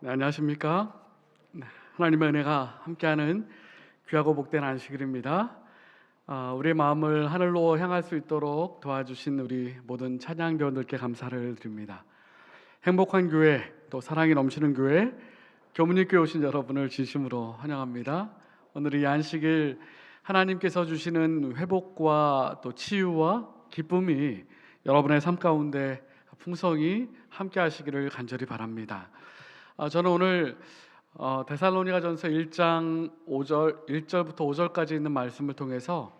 네, 안녕하십니까? 네, 하나님의 은혜가 함께하는 귀하고 복된 안식일입니다. 우리의 마음을 하늘로 향할 수 있도록 도와주신 우리 모든 찬양대원들께 감사를 드립니다. 행복한 교회, 또 사랑이 넘치는 교회, 교문님께 오신 여러분을 진심으로 환영합니다. 오늘 이 안식일 하나님께서 주시는 회복과 또 치유와 기쁨이 여러분의 삶 가운데 풍성히 함께하시기를 간절히 바랍니다. 저는 오늘 데살로니가전서 1장 5절 1절부터 5절까지 있는 말씀을 통해서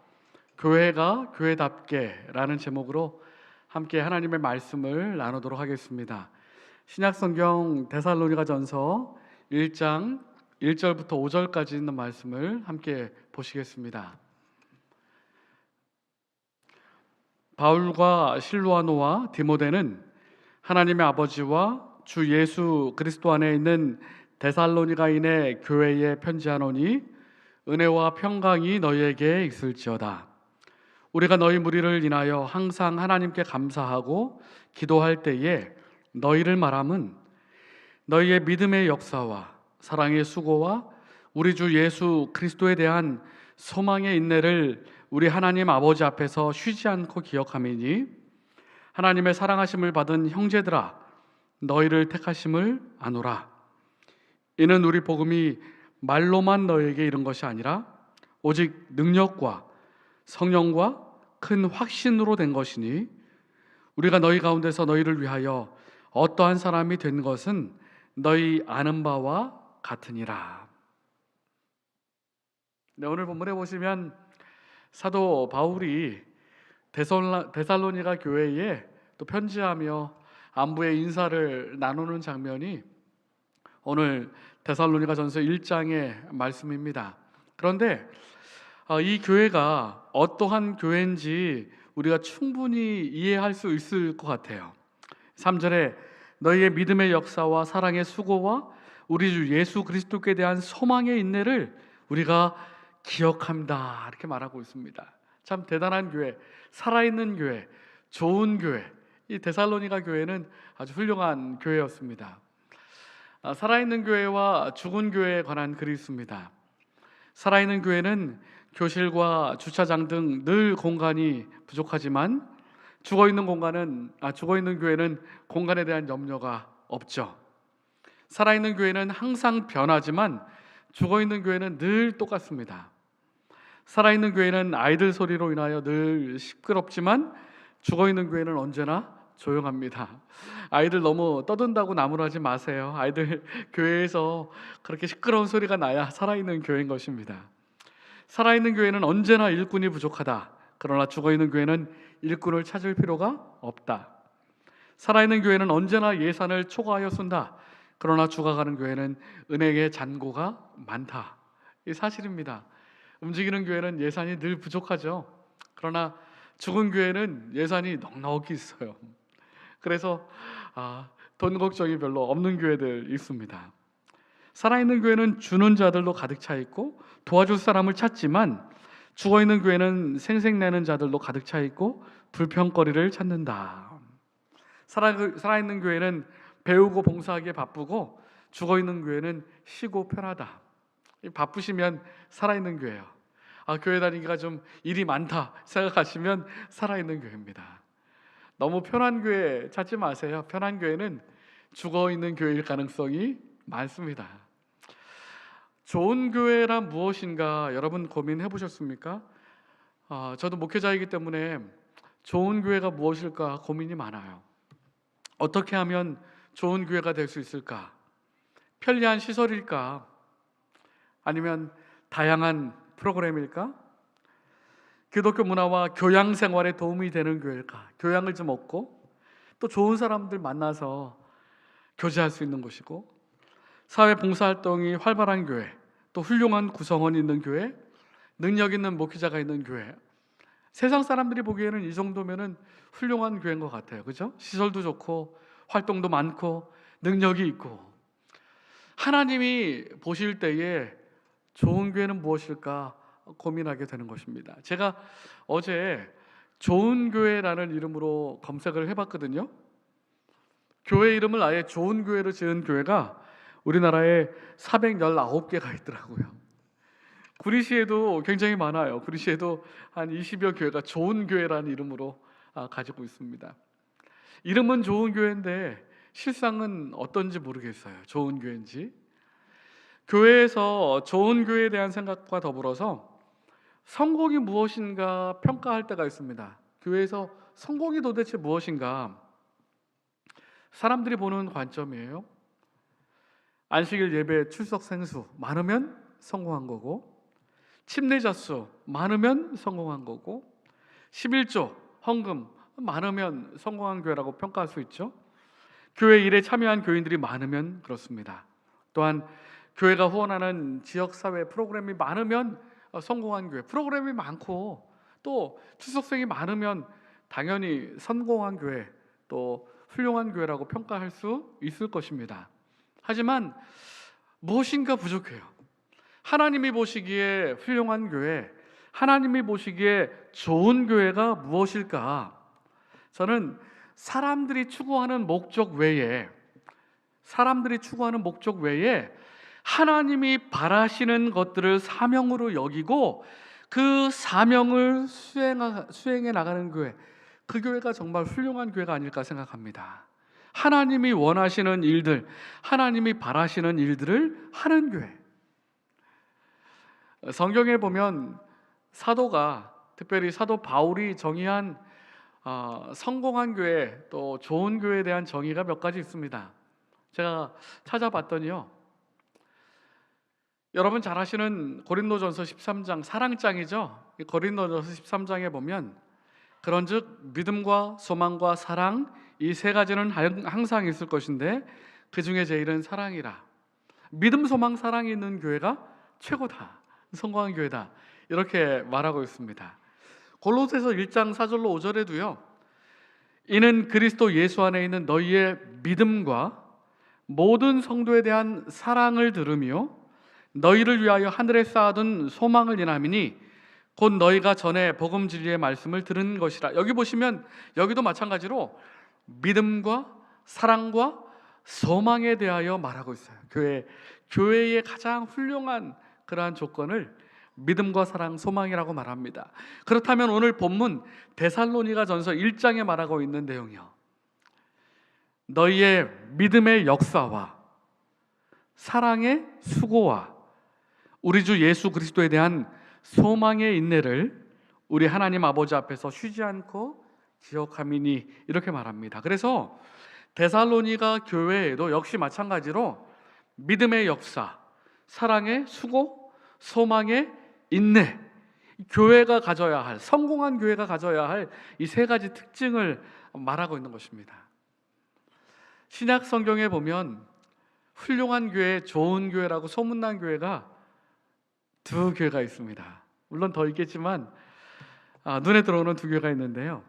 교회가 교회답게라는 제목으로 함께 하나님의 말씀을 나누도록 하겠습니다. 신약성경 데살로니가전서 1장 1절부터 5절까지 있는 말씀을 함께 보시겠습니다. 바울과 실루아노와 디모데는 하나님의 아버지와 주 예수 그리스도 안에 있는 데살로니가인의 교회에 편지하노니 은혜와 평강이 너희에게 있을지어다. 우리가 너희 무리를 인하여 항상 하나님께 감사하고 기도할 때에 너희를 말함은 너희의 믿음의 역사와 사랑의 수고와 우리 주 예수 그리스도에 대한 소망의 인내를 우리 하나님 아버지 앞에서 쉬지 않고 기억함이니 하나님의 사랑하심을 받은 형제들아 너희를 택하심을 아노라. 이는 우리 복음이 말로만 너희에게 이른 것이 아니라 오직 능력과 성령과 큰 확신으로 된 것이니 우리가 너희 가운데서 너희를 위하여 어떠한 사람이 된 것은 너희 아는 바와 같으니라. 네, 오늘 본문에 보시면 사도 바울이 데살로니가 교회에 또 편지하며 안부의 인사를 나누는 장면이 오늘 데살로니가전서 1장의 말씀입니다. 그런데 이 교회가 어떠한 교회인지 우리가 충분히 이해할 수 있을 것 같아요. 3절에 너희의 믿음의 역사와 사랑의 수고와 우리 주 예수 그리스도께 대한 소망의 인내를 우리가 기억합니다. 이렇게 말하고 있습니다. 참 대단한 교회, 살아있는 교회, 좋은 교회. 이 데살로니가 교회는 아주 훌륭한 교회였습니다. 살아있는 교회와 죽은 교회에 관한 글이 있습니다. 살아있는 교회는 교실과 주차장 등 늘 공간이 부족하지만 죽어있는 교회는 공간에 대한 염려가 없죠. 살아있는 교회는 항상 변하지만 죽어있는 교회는 늘 똑같습니다. 살아있는 교회는 아이들 소리로 인하여 늘 시끄럽지만 죽어있는 교회는 언제나 조용합니다. 아이들 너무 떠든다고 나무라지 마세요. 아이들 교회에서 그렇게 시끄러운 소리가 나야 살아있는 교회인 것입니다. 살아있는 교회는 언제나 일꾼이 부족하다. 그러나 죽어있는 교회는 일꾼을 찾을 필요가 없다. 살아있는 교회는 언제나 예산을 초과하여 쓴다. 그러나 죽어가는 교회는 은행의 잔고가 많다. 이 사실입니다. 움직이는 교회는 예산이 늘 부족하죠. 그러나 죽은 교회는 예산이 넉넉히 있어요. 그래서 돈 걱정이 별로 없는 교회들 있습니다. 살아있는 교회는 주는 자들로 가득 차 있고 도와줄 사람을 찾지만 죽어있는 교회는 생색내는 자들로 가득 차 있고 불평거리를 찾는다. 살아있는 교회는 배우고 봉사하기에 바쁘고 죽어있는 교회는 쉬고 편하다. 바쁘시면 살아있는 교회예요. 교회 다니기가 좀 일이 많다 생각하시면 살아있는 교회입니다. 너무 편한 교회 찾지 마세요. 편한 교회는 죽어있는 교회일 가능성이 많습니다. 좋은 교회란 무엇인가 여러분 고민해 보셨습니까? 저도 목회자이기 때문에 좋은 교회가 무엇일까 고민이 많아요. 어떻게 하면 좋은 교회가 될 수 있을까? 편리한 시설일까? 아니면 다양한 프로그램일까? 기독교 문화와 교양 생활에 도움이 되는 교회일까? 교양을 좀 얻고 또 좋은 사람들 만나서 교제할 수 있는 곳이고 사회 봉사활동이 활발한 교회, 또 훌륭한 구성원이 있는 교회, 능력 있는 목회자가 있는 교회. 세상 사람들이 보기에는 이 정도면은 훌륭한 교회인 것 같아요. 그죠? 시설도 좋고 활동도 많고 능력이 있고. 하나님이 보실 때에 좋은 교회는 무엇일까 고민하게 되는 것입니다. 제가 어제 좋은 교회라는 이름으로 검색을 해봤거든요. 교회 이름을 아예 좋은 교회로 지은 교회가 우리나라에 419개가 있더라고요. 구리시에도 굉장히 많아요. 구리시에도 한 20여 교회가 좋은 교회라는 이름으로 가지고 있습니다. 이름은 좋은 교회인데 실상은 어떤지 모르겠어요. 좋은 교회인지. 교회에서 좋은 교회에 대한 생각과 더불어서 성공이 무엇인가 평가할 때가 있습니다. 교회에서 성공이 도대체 무엇인가? 사람들이 보는 관점이에요. 안식일 예배 출석 생수 많으면 성공한 거고, 침례자 수 많으면 성공한 거고, 11조 헌금 많으면 성공한 교회라고 평가할 수 있죠. 교회 일에 참여한 교인들이 많으면 그렇습니다. 또한 교회가 후원하는 지역사회 프로그램이 많으면 성공한 교회, 프로그램이 많고 또 출석생이 많으면 당연히 성공한 교회, 또 훌륭한 교회라고 평가할 수 있을 것입니다. 하지만 무엇인가 부족해요. 하나님이 보시기에 훌륭한 교회, 하나님이 보시기에 좋은 교회가 무엇일까? 저는 사람들이 추구하는 목적 외에 하나님이 바라시는 것들을 사명으로 여기고 그 사명을 수행해 나가는 교회, 그 교회가 정말 훌륭한 교회가 아닐까 생각합니다. 하나님이 원하시는 일들, 하나님이 바라시는 일들을 하는 교회. 성경에 보면 사도가, 특별히 사도 바울이 정의한 성공한 교회, 또 좋은 교회에 대한 정의가 몇 가지 있습니다. 제가 찾아봤더니요, 여러분 잘 아시는 고린도전서 13장, 사랑장이죠. 고린도전서 13장에 보면 그런즉 믿음과 소망과 사랑, 이 세 가지는 항상 있을 것인데 그 중에 제일은 사랑이라. 믿음, 소망, 사랑이 있는 교회가 최고다, 성공한 교회다, 이렇게 말하고 있습니다. 골로새서 1장 4절로 5절에도요, 이는 그리스도 예수 안에 있는 너희의 믿음과 모든 성도에 대한 사랑을 들으며 너희를 위하여 하늘에 쌓아둔 소망을 인함이니 곧 너희가 전에 복음 진리의 말씀을 들은 것이라. 여기 보시면 여기도 마찬가지로 믿음과 사랑과 소망에 대하여 말하고 있어요. 교회의 가장 훌륭한 그러한 조건을 믿음과 사랑, 소망이라고 말합니다. 그렇다면 오늘 본문 데살로니가전서 1장에 말하고 있는 내용이요, 너희의 믿음의 역사와 사랑의 수고와 우리 주 예수 그리스도에 대한 소망의 인내를 우리 하나님 아버지 앞에서 쉬지 않고 기억함이니, 이렇게 말합니다. 그래서 데살로니가 교회에도 역시 마찬가지로 믿음의 역사, 사랑의 수고, 소망의 인내, 교회가 가져야 할, 성공한 교회가 가져야 할 이 세 가지 특징을 말하고 있는 것입니다. 신약 성경에 보면 훌륭한 교회, 좋은 교회라고 소문난 교회가 두 교회가 있습니다. 물론 더 있겠지만 눈에 들어오는 두 교회가 있는데요,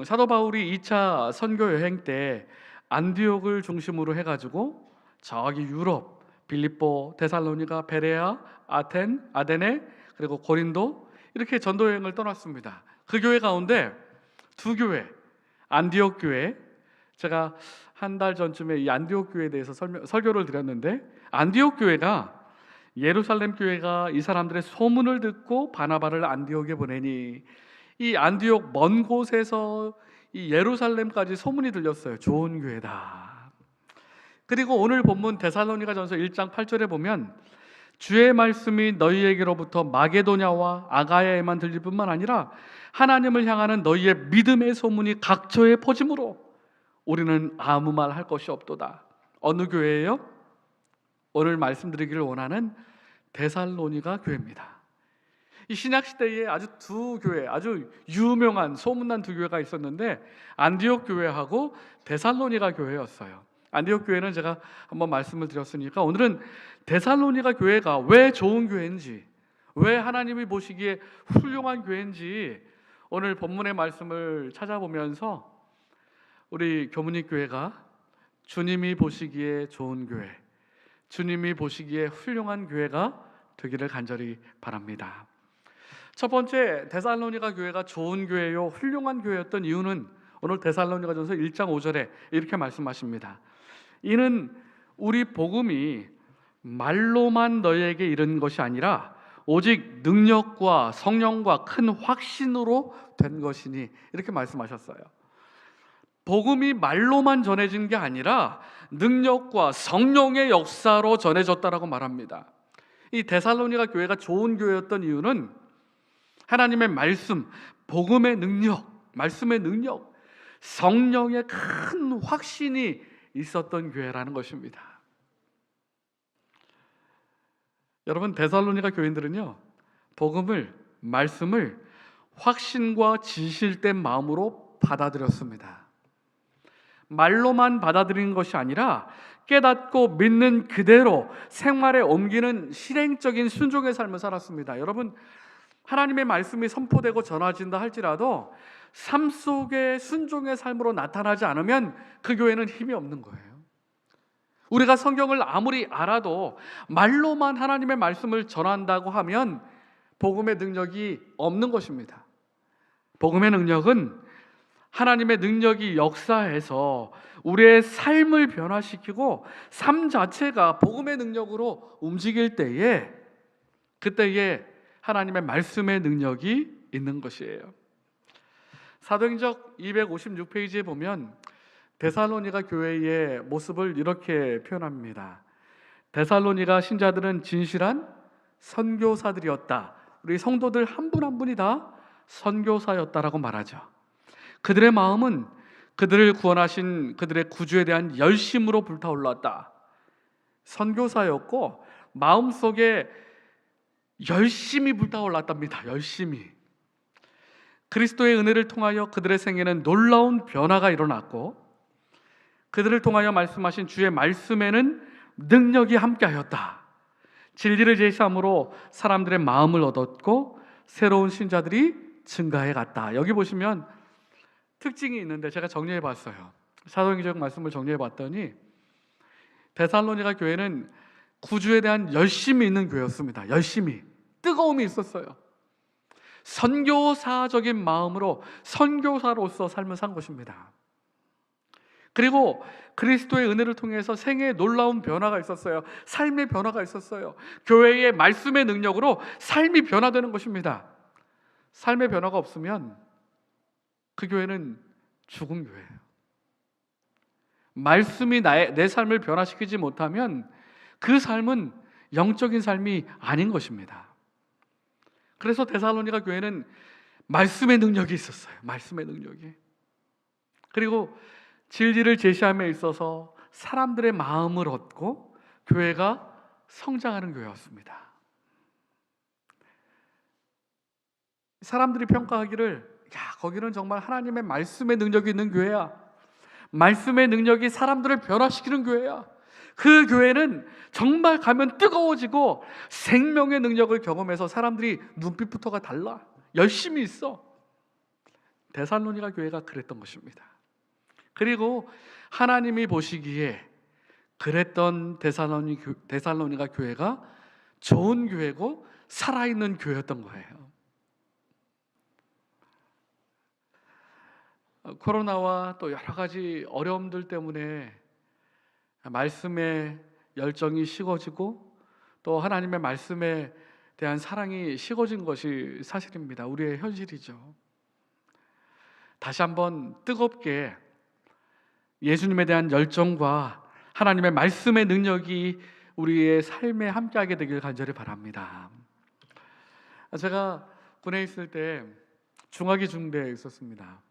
사도 바울이 2차 선교 여행 때 안디옥을 중심으로 해가지고 저기 유럽, 빌립보, 데살로니가, 베레아, 아테네, 그리고 고린도, 이렇게 전도 여행을 떠났습니다. 그 교회 가운데 두 교회, 안디옥 교회, 제가 한 달 전쯤에 이 안디옥 교회에 대해서 설교를 드렸는데, 안디옥 교회가 예루살렘 교회가 이 사람들의 소문을 듣고 바나바를 안디옥에 보내니 이 안디옥 먼 곳에서 이 예루살렘까지 소문이 들렸어요. 좋은 교회다. 그리고 오늘 본문 데살로니가전서 1장 8절에 보면 주의 말씀이 너희에게로부터 마게도냐와 아가야에만 들릴 뿐만 아니라 하나님을 향하는 너희의 믿음의 소문이 각처에 퍼짐으로 우리는 아무 말 할 것이 없도다. 어느 교회예요? 오늘 말씀드리기를 원하는 데살로니가 교회입니다. 이 신약시대에 두 교회, 아주 유명한 소문난 두 교회가 있었는데 안디옥 교회하고 데살로니가 교회였어요. 안디옥 교회는 제가 한번 말씀을 드렸으니까 오늘은 데살로니가 교회가 왜 좋은 교회인지, 왜 하나님이 보시기에 훌륭한 교회인지 오늘 본문의 말씀을 찾아보면서 우리 교문익 교회가 주님이 보시기에 좋은 교회, 주님이 보시기에 훌륭한 교회가 되기를 간절히 바랍니다. 첫 번째, 데살로니가 교회가 좋은 교회요, 훌륭한 교회였던 이유는 오늘 데살로니가전서 1장 5절에 이렇게 말씀하십니다. 이는 우리 복음이 말로만 너희에게 이른 것이 아니라 오직 능력과 성령과 큰 확신으로 된 것이니, 이렇게 말씀하셨어요. 복음이 말로만 전해진 게 아니라 능력과 성령의 역사로 전해졌다라고 말합니다. 이 데살로니가 교회가 좋은 교회였던 이유는 하나님의 말씀, 복음의 능력, 말씀의 능력, 성령의 큰 확신이 있었던 교회라는 것입니다. 여러분, 데살로니가 교인들은요, 복음을, 말씀을 확신과 진실된 마음으로 받아들였습니다. 말로만 받아들이는 것이 아니라 깨닫고 믿는 그대로 생활에 옮기는 실행적인 순종의 삶을 살았습니다. 여러분, 하나님의 말씀이 선포되고 전해진다 할지라도 삶 속에 순종의 삶으로 나타나지 않으면 그 교회는 힘이 없는 거예요. 우리가 성경을 아무리 알아도 말로만 하나님의 말씀을 전한다고 하면 복음의 능력이 없는 것입니다. 복음의 능력은 하나님의 능력이 역사해서 우리의 삶을 변화시키고 삶 자체가 복음의 능력으로 움직일 때에, 그때에 하나님의 말씀의 능력이 있는 것이에요. 사도행적 256페이지에 보면 데살로니가 교회의 모습을 이렇게 표현합니다. 데살로니가 신자들은 진실한 선교사들이었다. 우리 성도들 한 분 한 분이 다 선교사였다라고 말하죠. 그들의 마음은 그들을 구원하신 그들의 구주에 대한 열심으로 불타올랐다. 선교사였고 마음속에 열심히 불타올랐답니다. 열심히. 그리스도의 은혜를 통하여 그들의 생애는 놀라운 변화가 일어났고, 그들을 통하여 말씀하신 주의 말씀에는 능력이 함께하였다. 진리를 제시함으로 사람들의 마음을 얻었고 새로운 신자들이 증가해 갔다. 여기 보시면 특징이 있는데 제가 정리해 봤어요. 사도행적 말씀을 정리해 봤더니 데살로니가 교회는 구주에 대한 열심이 있는 교회였습니다. 열심이, 뜨거움이 있었어요. 선교사적인 마음으로 선교사로서 삶을 산 것입니다. 그리고 그리스도의 은혜를 통해서 생애에 놀라운 변화가 있었어요. 삶의 변화가 있었어요. 교회의 말씀의 능력으로 삶이 변화되는 것입니다. 삶의 변화가 없으면 그 교회는 죽은 교회예요. 말씀이 내 삶을 변화시키지 못하면 그 삶은 영적인 삶이 아닌 것입니다. 그래서 데살로니가 교회는 말씀의 능력이 있었어요. 말씀의 능력이. 그리고 진리를 제시함에 있어서 사람들의 마음을 얻고 교회가 성장하는 교회였습니다. 사람들이 평가하기를, 야, 거기는 정말 하나님의 말씀의 능력이 있는 교회야. 말씀의 능력이 사람들을 변화시키는 교회야. 그 교회는 정말 가면 뜨거워지고 생명의 능력을 경험해서 사람들이 눈빛부터가 달라. 열심히 있어. 데살로니가 교회가 그랬던 것입니다. 그리고 하나님이 보시기에 그랬던 데살로니가 교회가 좋은 교회고 살아있는 교회였던 거예요. 코로나와 또 여러 가지 어려움들 때문에 말씀의 열정이 식어지고 또 하나님의 말씀에 대한 사랑이 식어진 것이 사실입니다. 우리의 현실이죠. 다시 한번 뜨겁게 예수님에 대한 열정과 하나님의 말씀의 능력이 우리의 삶에 함께하게 되길 간절히 바랍니다. 제가 군에 있을 때 중화기 중대에 있었습니다.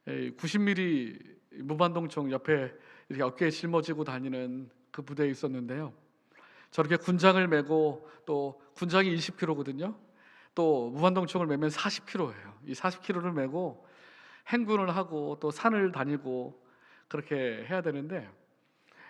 90mm 무반동총 옆에 이렇게 어깨에 짊어지고 다니는 그 부대에 있었는데요. 저렇게 군장을 메고, 또 군장이 20kg거든요. 또 무반동총을 메면 40kg예요. 이 40kg를 메고 행군을 하고 또 산을 다니고 그렇게 해야 되는데,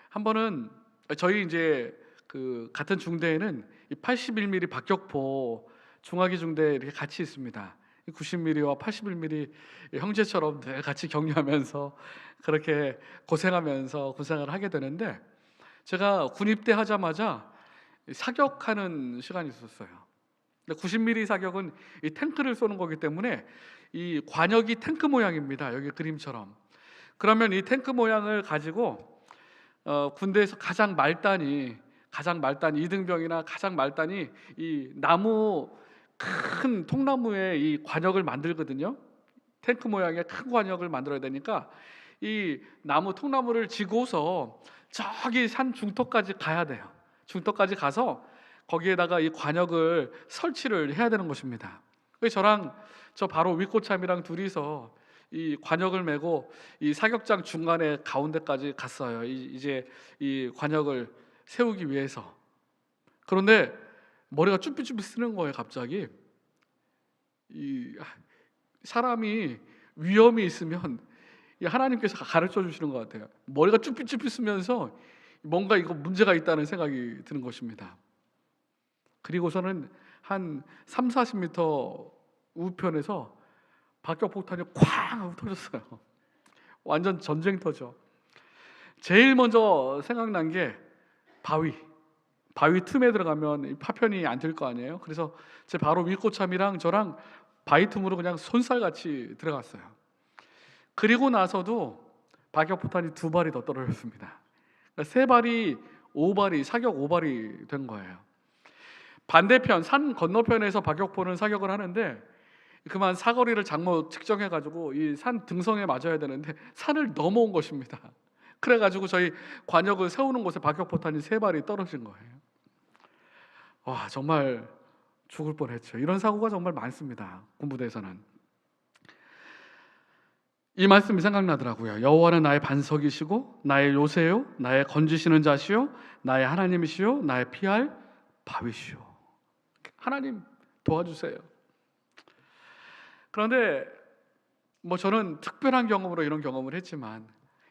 한 번은 저희 이제 그 같은 중대에는 이 81mm 박격포 중화기 중대 이렇게 같이 있습니다. 90mm와 81mm 형제처럼 늘 같이 격려하면서 그렇게 고생하면서 군생활을 하게 되는데, 제가 군 입대하자마자 사격하는 시간이 있었어요. 근데 90mm 사격은 이 탱크를 쏘는 거기 때문에 이 관역이 탱크 모양입니다. 여기 그림처럼. 그러면 이 탱크 모양을 가지고 군대에서 가장 말단이 이등병이나 가장 말단이 이 나무 큰 통나무에 이 관역을 만들거든요. 탱크 모양의 큰 관역을 만들어야 되니까 이 나무 통나무를 지고서 저기 산 중턱까지 가야 돼요. 중턱까지 가서 거기에다가 이 관역을 설치를 해야 되는 것입니다. 그래서 저랑 저 바로 윗고참이랑 둘이서 이 관역을 메고 이 사격장 중간에 가운데까지 갔어요. 이제 이 관역을 세우기 위해서. 그런데 머리가 쭈삣쭈삣 쓰는 거예요. 갑자기 이 사람이 위험이 있으면 이 하나님께서 가르쳐 주시는 것 같아요. 머리가 쭈삣쭈삣 쓰면서 뭔가 이거 문제가 있다는 생각이 드는 것입니다. 그리고서는 한 30-40m 우편에서 박격폭탄이 쾅 하고 터졌어요. 완전 전쟁터죠. 제일 먼저 생각난 게 바위 틈에 들어가면 파편이 안 될 거 아니에요. 그래서 제 바로 윗고참이랑 저랑 바위 틈으로 그냥 손살같이 들어갔어요. 그리고 나서도 박격포탄이 2발이 더 떨어졌습니다. 그러니까 3발이 5발이 사격 5발이 된 거예요. 반대편 산 건너편에서 박격포는 사격을 하는데 그만 사거리를 잘못 측정해가지고 이 산 등성에 맞아야 되는데 산을 넘어온 것입니다. 그래가지고 저희 관역을 세우는 곳에 박격포탄이 3발이 떨어진 거예요. 와, 정말 죽을 뻔했죠. 이런 사고가 정말 많습니다. 군부대에서는. 이 말씀이 생각나더라고요. 여호와는 나의 반석이시고 나의 요새요 나의 건지시는 자시요 나의 하나님이시요 나의 피할 바위시요. 하나님 도와주세요. 그런데 저는 특별한 경험으로 이런 경험을 했지만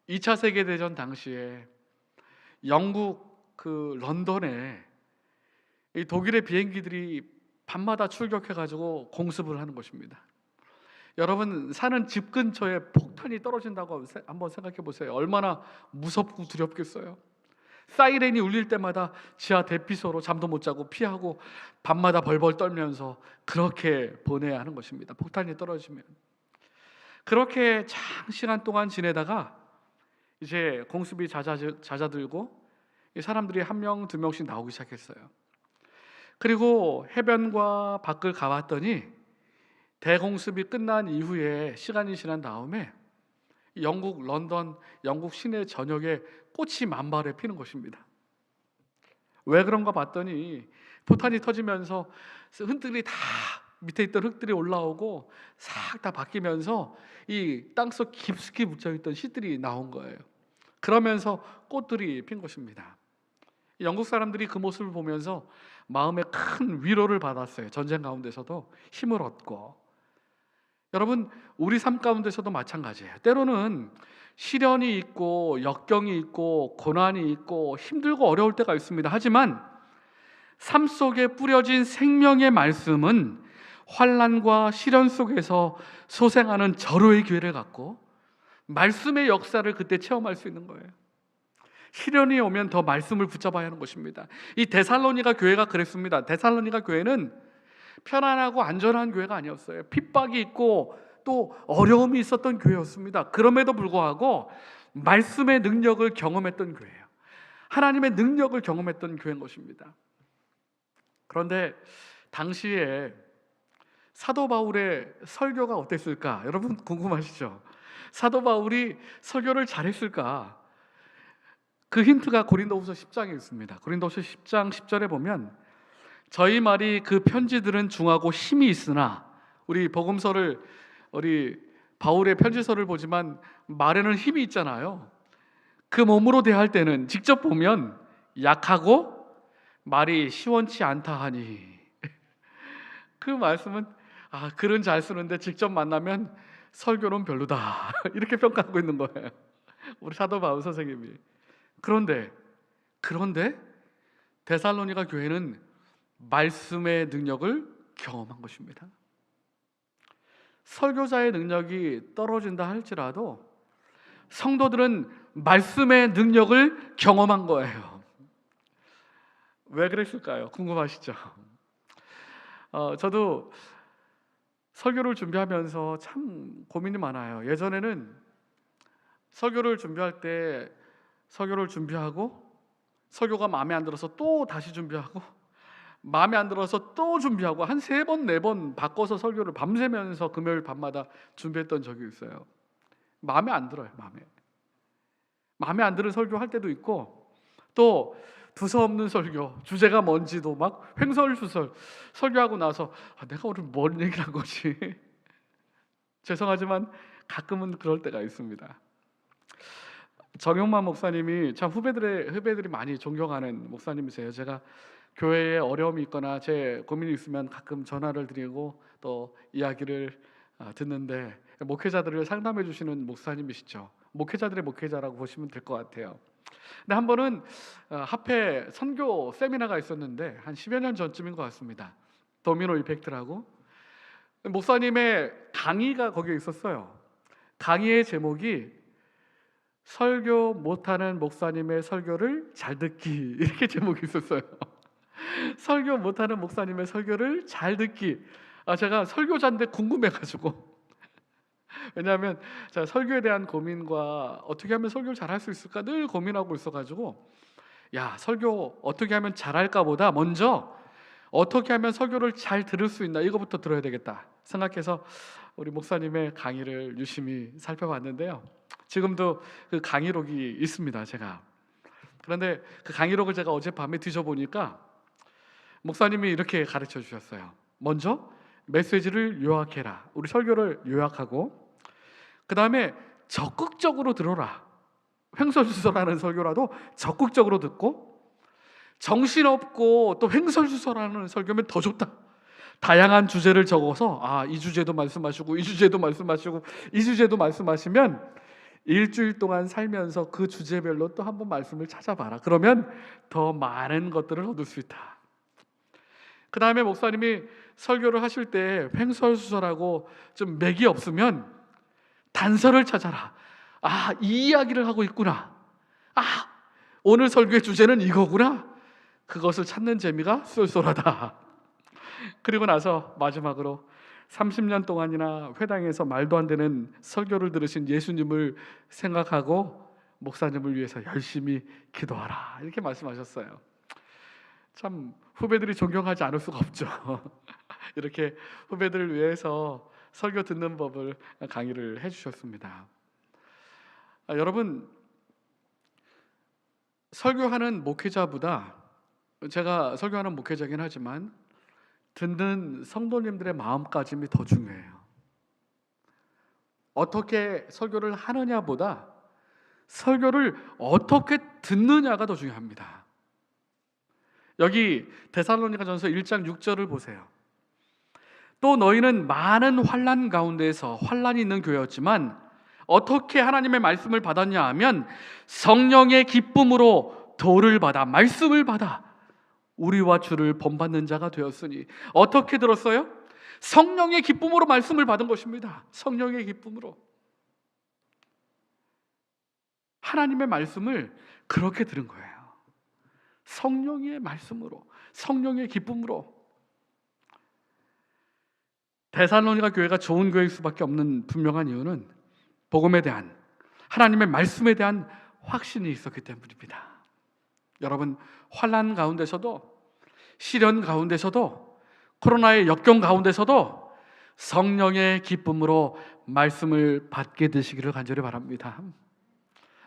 2차 세계대전 당시에 영국 런던에 이 독일의 비행기들이 밤마다 출격해가지고 공습을 하는 것입니다. 여러분 사는 집 근처에 폭탄이 떨어진다고 한번 생각해 보세요. 얼마나 무섭고 두렵겠어요. 사이렌이 울릴 때마다 지하 대피소로 잠도 못 자고 피하고 밤마다 벌벌 떨면서 그렇게 보내야 하는 것입니다. 폭탄이 떨어지면. 그렇게 장시간 동안 지내다가 이제 공습이 잦아들고 사람들이 1명, 2명씩 나오기 시작했어요. 그리고 해변과 밖을 가봤더니 대공습이 끝난 이후에 시간이 지난 다음에 영국 런던, 영국 시내 전역에 꽃이 만발해 피는 것입니다. 왜 그런가 봤더니 포탄이 터지면서 흙들이 다 밑에 있던 흙들이 올라오고 싹 다 바뀌면서 이 땅속 깊숙이 묻혀있던 씨들이 나온 거예요. 그러면서 꽃들이 핀 것입니다. 영국 사람들이 그 모습을 보면서 마음에 큰 위로를 받았어요. 전쟁 가운데서도 힘을 얻고. 여러분 우리 삶 가운데서도 마찬가지예요. 때로는 시련이 있고 역경이 있고 고난이 있고 힘들고 어려울 때가 있습니다. 하지만 삶 속에 뿌려진 생명의 말씀은 환난과 시련 속에서 소생하는 절호의 기회를 갖고 말씀의 역사를 그때 체험할 수 있는 거예요. 시련이 오면 더 말씀을 붙잡아야 하는 것입니다. 이 데살로니가 교회가 그랬습니다. 데살로니가 교회는 편안하고 안전한 교회가 아니었어요. 핍박이 있고 또 어려움이 있었던 교회였습니다. 그럼에도 불구하고 말씀의 능력을 경험했던 교회예요. 하나님의 능력을 경험했던 교회인 것입니다. 그런데 당시에 사도 바울의 설교가 어땠을까? 여러분 궁금하시죠? 사도 바울이 설교를 잘했을까? 그 힌트가 고린도후서 10장에 있습니다. 고린도후서 10장 10절에 보면 저희 말이 그 편지들은 중하고 힘이 있으나 우리 복음서를 우리 바울의 편지서를 보지만 말에는 힘이 있잖아요. 그 몸으로 대할 때는 직접 보면 약하고 말이 시원치 않다 하니 그 말씀은 글은 잘 쓰는데 직접 만나면 설교는 별로다 이렇게 평가하고 있는 거예요. 우리 사도 바울 선생님이. 그런데 데살로니가 교회는 말씀의 능력을 경험한 것입니다. 설교자의 능력이 떨어진다 할지라도 성도들은 말씀의 능력을 경험한 거예요. 왜 그랬을까요? 궁금하시죠? 저도 설교를 준비하면서 참 고민이 많아요. 예전에는 설교를 준비할 때 설교를 준비하고 설교가 마음에 안 들어서 또 다시 준비하고 마음에 안 들어서 또 준비하고 한 3번, 4번 바꿔서 설교를 밤새면서 금요일 밤마다 준비했던 적이 있어요. 마음에 안 들어요. 마음에 안 드는 설교 할 때도 있고, 또 두서없는 설교, 주제가 뭔지도 막 횡설수설 설교하고 나서 내가 오늘 뭔 얘기를 한 거지? 죄송하지만 가끔은 그럴 때가 있습니다. 정용만 목사님이 참 후배들이 많이 존경하는 목사님이세요. 제가 교회에 어려움이 있거나 제 고민이 있으면 가끔 전화를 드리고 또 이야기를 듣는데, 목회자들을 상담해 주시는 목사님이시죠. 목회자들의 목회자라고 보시면 될 것 같아요. 근데 한 번은 합회 선교 세미나가 있었는데 한 10여 년 전쯤인 것 같습니다. 도미노 이펙트라고 목사님의 강의가 거기에 있었어요. 강의의 제목이 설교 못하는 목사님의 설교를 잘 듣기, 이렇게 제목이 있었어요. 설교 못하는 목사님의 설교를 잘 듣기. 제가 설교자인데 궁금해가지고 왜냐하면 제가 설교에 대한 고민과 어떻게 하면 설교를 잘할 수 있을까 늘 고민하고 있어가지고, 설교 어떻게 하면 잘할까 보다 먼저 어떻게 하면 설교를 잘 들을 수 있나, 이거부터 들어야 되겠다 생각해서 우리 목사님의 강의를 유심히 살펴봤는데요. 지금도 그 강의록이 있습니다, 제가. 그런데 그 강의록을 제가 어젯밤에 뒤져보니까 목사님이 이렇게 가르쳐 주셨어요. 먼저 메시지를 요약해라. 우리 설교를 요약하고, 그 다음에 적극적으로 들어라. 횡설수설하는 설교라도 적극적으로 듣고, 정신없고 또 횡설수설하는 설교면 더 좋다. 다양한 주제를 적어서 이 주제도 말씀하시고 이 주제도 말씀하시고 이 주제도 말씀하시면 일주일 동안 살면서 그 주제별로 또 한번 말씀을 찾아봐라. 그러면 더 많은 것들을 얻을 수 있다. 그 다음에 목사님이 설교를 하실 때 횡설수설하고 좀 맥이 없으면 단서를 찾아라. 이 이야기를 하고 있구나. 오늘 설교의 주제는 이거구나. 그것을 찾는 재미가 쏠쏠하다. 그리고 나서 마지막으로 30년 동안이나 회당에서 말도 안 되는 설교를 들으신 예수님을 생각하고 목사님을 위해서 열심히 기도하라, 이렇게 말씀하셨어요. 참 후배들이 존경하지 않을 수가 없죠. 이렇게 후배들을 위해서 설교 듣는 법을 강의를 해주셨습니다. 여러분, 설교하는 목회자보다, 제가 설교하는 목회자긴 하지만 듣는 성도님들의 마음가짐이 더 중요해요. 어떻게 설교를 하느냐보다 설교를 어떻게 듣느냐가 더 중요합니다. 여기 데살로니가전서 1장 6절을 보세요. 또 너희는 많은 환난 가운데서, 환난이 있는 교회였지만 어떻게 하나님의 말씀을 받았냐 하면 성령의 기쁨으로 도를 받아, 말씀을 받아 우리와 주를 본받는 자가 되었으니. 어떻게 들었어요? 성령의 기쁨으로 말씀을 받은 것입니다. 성령의 기쁨으로. 하나님의 말씀을 그렇게 들은 거예요. 성령의 말씀으로, 성령의 기쁨으로. 데살로니가 교회가 좋은 교회일 수밖에 없는 분명한 이유는 복음에 대한, 하나님의 말씀에 대한 확신이 있었기 때문입니다. 여러분, 환난 가운데서도, 시련 가운데서도, 코로나의 역경 가운데서도 성령의 기쁨으로 말씀을 받게 되시기를 간절히 바랍니다.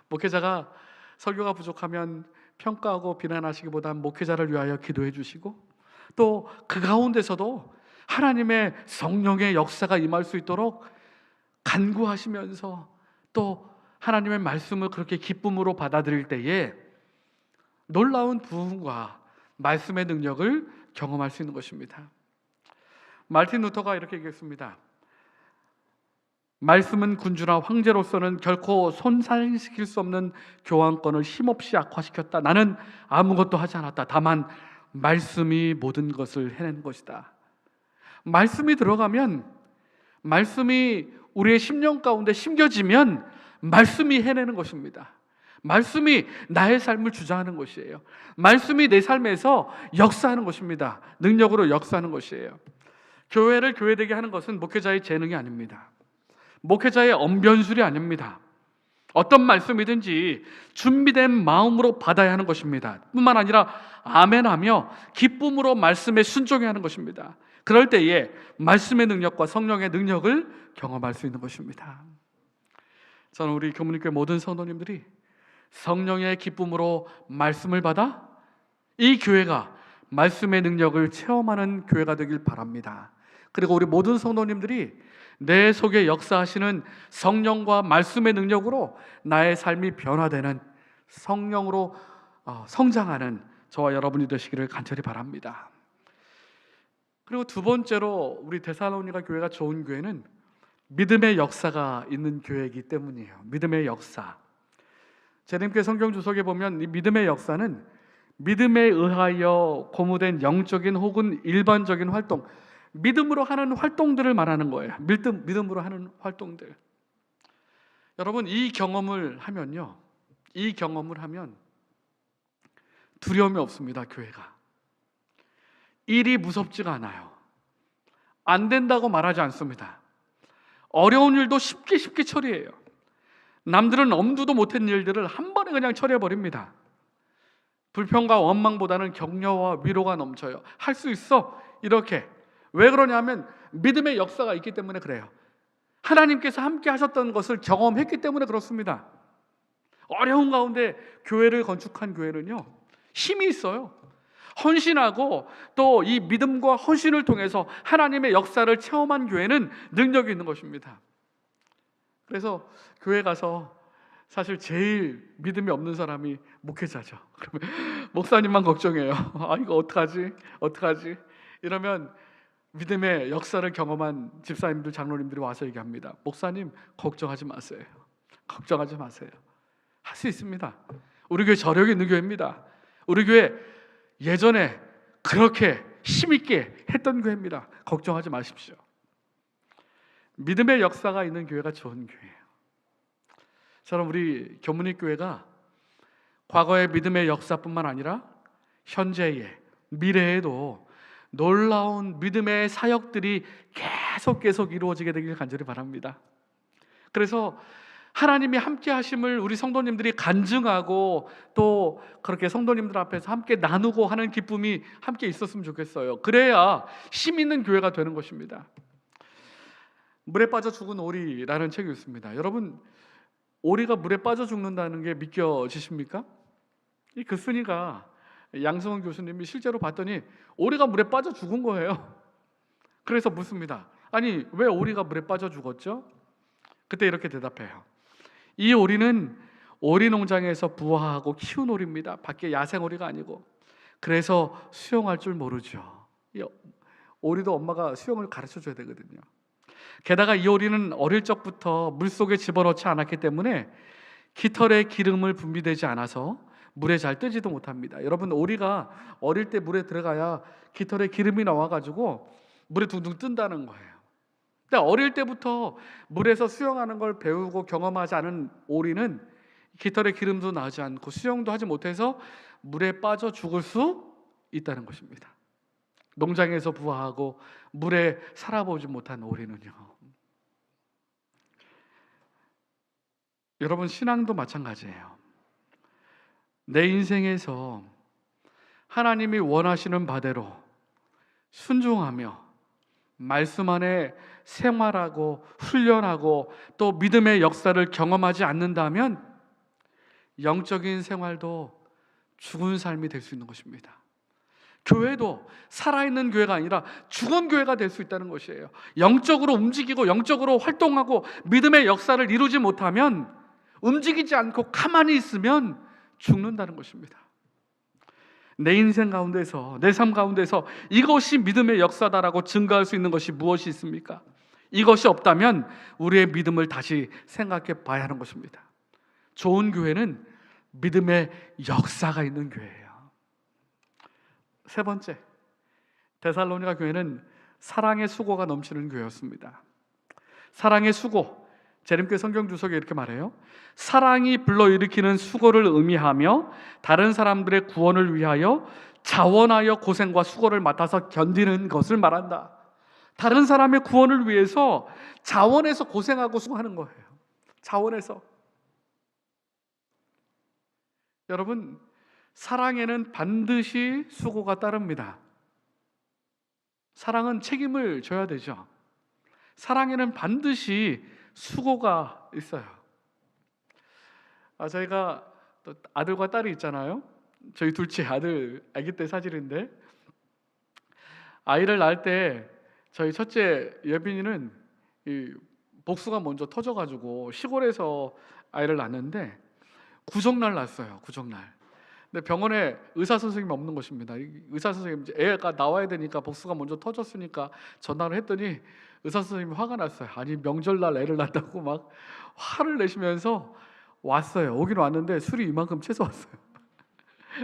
목회자가 설교가 부족하면 평가하고 비난하시기보다는 목회자를 위하여 기도해 주시고, 또 그 가운데서도 하나님의 성령의 역사가 임할 수 있도록 간구하시면서 또 하나님의 말씀을 그렇게 기쁨으로 받아들일 때에 놀라운 부흥과 말씀의 능력을 경험할 수 있는 것입니다. 마르틴 루터가 이렇게 얘기했습니다. 말씀은 군주나 황제로서는 결코 손상시킬 수 없는 교환권을 힘없이 악화시켰다. 나는 아무것도 하지 않았다. 다만 말씀이 모든 것을 해낸 것이다. 말씀이 들어가면, 말씀이 우리의 심령 가운데 심겨지면 말씀이 해내는 것입니다. 말씀이 나의 삶을 주장하는 것이에요. 말씀이 내 삶에서 역사하는 것입니다. 능력으로 역사하는 것이에요. 교회를 교회되게 하는 것은 목회자의 재능이 아닙니다. 목회자의 언변술이 아닙니다. 어떤 말씀이든지 준비된 마음으로 받아야 하는 것입니다. 뿐만 아니라 아멘하며 기쁨으로 말씀에 순종해야 하는 것입니다. 그럴 때에 말씀의 능력과 성령의 능력을 경험할 수 있는 것입니다. 저는 우리 교문교회 모든 성도님들이 성령의 기쁨으로 말씀을 받아 이 교회가 말씀의 능력을 체험하는 교회가 되길 바랍니다. 그리고 우리 모든 성도님들이 내 속에 역사하시는 성령과 말씀의 능력으로 나의 삶이 변화되는 성령으로 성장하는 저와 여러분이 되시기를 간절히 바랍니다. 그리고 두 번째로 우리 데살로니가 교회가 좋은 교회는 믿음의 역사가 있는 교회이기 때문이에요. 믿음의 역사. 제림교회 성경 주석에 보면 이 믿음의 역사는 믿음에 의하여 고무된 영적인 혹은 일반적인 활동, 믿음으로 하는 활동들을 말하는 거예요. 믿음으로 하는 활동들. 여러분, 이 경험을 하면 두려움이 없습니다. 교회가 일이 무섭지가 않아요. 안 된다고 말하지 않습니다. 어려운 일도 쉽게 처리해요. 남들은 엄두도 못한 일들을 한 번에 그냥 처리해 버립니다. 불평과 원망보다는 격려와 위로가 넘쳐요. 할 수 있어. 이렇게. 왜 그러냐면 믿음의 역사가 있기 때문에 그래요. 하나님께서 함께 하셨던 것을 경험했기 때문에 그렇습니다. 어려운 가운데 교회를 건축한 교회는요, 힘이 있어요. 헌신하고 또 이 믿음과 헌신을 통해서 하나님의 역사를 체험한 교회는 능력이 있는 것입니다. 그래서 교회 가서 사실 제일 믿음이 없는 사람이 목회자죠. 그러면 목사님만 걱정해요. 아, 이거 어떡하지? 이러면 믿음의 역사를 경험한 집사님들, 장로님들이 와서 얘기합니다. 목사님, 걱정하지 마세요. 할 수 있습니다. 우리 교회 저력이 있는 교회입니다. 우리 교회 예전에 그렇게 힘있게 했던 교회입니다. 걱정하지 마십시오. 믿음의 역사가 있는 교회가 좋은 교회예요. 저는 우리 교문익 교회가 과거의 믿음의 역사뿐만 아니라 현재의 미래에도 놀라운 믿음의 사역들이 계속 이루어지게 되길 간절히 바랍니다. 그래서 하나님이 함께 하심을 우리 성도님들이 간증하고 또 그렇게 성도님들 앞에서 함께 나누고 하는 기쁨이 함께 있었으면 좋겠어요. 그래야 힘 있는 교회가 되는 것입니다. 물에 빠져 죽은 오리라는 책이 있습니다. 여러분, 오리가 물에 빠져 죽는다는 게 믿겨지십니까? 이 글쓴이가 양승원 교수님이 실제로 봤더니 오리가 물에 빠져 죽은 거예요. 그래서 묻습니다. 아니, 왜 오리가 물에 빠져 죽었죠? 그때 이렇게 대답해요. 이 오리는 오리 농장에서 부화하고 키운 오리입니다. 밖에 야생 오리가 아니고. 그래서 수영할 줄 모르죠. 이 오리도 엄마가 수영을 가르쳐 줘야 되거든요. 게다가 이 오리는 어릴 적부터 물속에 집어넣지 않았기 때문에 깃털에 기름을 분비되지 않아서 물에 잘 뜨지도 못합니다. 여러분, 오리가 어릴 때 물에 들어가야 깃털에 기름이 나와가지고 물에 둥둥 뜬다는 거예요. 근데 어릴 때부터 물에서 수영하는 걸 배우고 경험하지 않은 오리는 깃털에 기름도 나지 않고 수영도 하지 못해서 물에 빠져 죽을 수 있다는 것입니다. 농장에서 부화하고 물에 살아보지 못한 오리는요. 여러분, 신앙도 마찬가지예요. 내 인생에서 하나님이 원하시는 바대로 순종하며 말씀 안에 생활하고 훈련하고 또 믿음의 역사를 경험하지 않는다면 영적인 생활도 죽은 삶이 될 수 있는 것입니다. 교회도 살아있는 교회가 아니라 죽은 교회가 될 수 있다는 것이에요. 영적으로 움직이고 영적으로 활동하고 믿음의 역사를 이루지 못하면, 움직이지 않고 가만히 있으면 죽는다는 것입니다. 내 인생 가운데서, 내 삶 가운데서 이것이 믿음의 역사다라고 증거할 수 있는 것이 무엇이 있습니까? 이것이 없다면 우리의 믿음을 다시 생각해 봐야 하는 것입니다. 좋은 교회는 믿음의 역사가 있는 교회예요. 세 번째, 데살로니가 교회는 사랑의 수고가 넘치는 교회였습니다. 사랑의 수고, 제림교회 성경 주석에 이렇게 말해요. 사랑이 불러일으키는 수고를 의미하며 다른 사람들의 구원을 위하여 자원하여 고생과 수고를 맡아서 견디는 것을 말한다. 다른 사람의 구원을 위해서 자원해서 고생하고 수고하는 거예요. 자원해서. 여러분, 사랑에는 반드시 수고가 따릅니다. 사랑은 책임을 져야 되죠. 사랑에는 반드시 수고가 있어요. 저희가 또 아들과 딸이 있잖아요. 저희 둘째 아들 아기 때 사진인데, 아이를 낳을 때 저희 첫째 예빈이는 이 복수가 먼저 터져가지고 시골에서 아이를 낳는데 구정날 낳았어요. 구정날. 근데 병원에 의사 선생님이 없는 것입니다. 의사 선생님, 이제 애가 나와야 되니까 복수가 먼저 터졌으니까 전화를 했더니 의사 선생님이 화가 났어요. 아니, 명절날 애를 낳았다고 막 화를 내시면서 왔어요. 오긴 왔는데 술이 이만큼 채서 왔어요.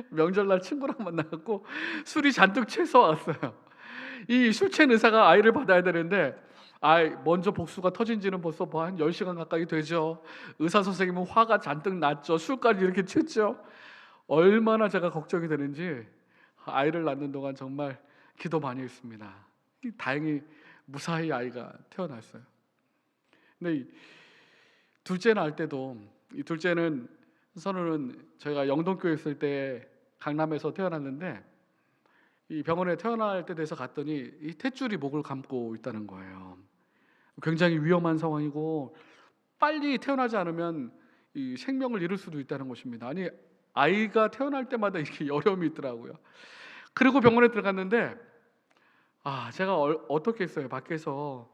명절날 친구랑 만나갖고 술이 잔뜩 채서 왔어요. 이 술 취한 의사가 아이를 받아야 되는데, 먼저 복수가 터진 지는 벌써 뭐 한 10시간 가까이 되죠. 의사 선생님은 화가 잔뜩 났죠. 술까지 이렇게 취했죠. 얼마나 제가 걱정이 되는지 아이를 낳는 동안 정말 기도 많이 했습니다. 다행히 무사히 아이가 태어났어요. 근데 이 둘째 낳을 때도, 이 둘째는, 선우는 저희가 영동교회 있을 때 강남에서 태어났는데, 이 병원에 태어날 때 돼서 갔더니 이 탯줄이 목을 감고 있다는 거예요. 굉장히 위험한 상황이고 빨리 태어나지 않으면 이 생명을 잃을 수도 있다는 것입니다. 아니, 아이가 태어날 때마다 이렇게 여려움이 있더라고요. 그리고 병원에 들어갔는데 제가 어떻게 했어요. 밖에서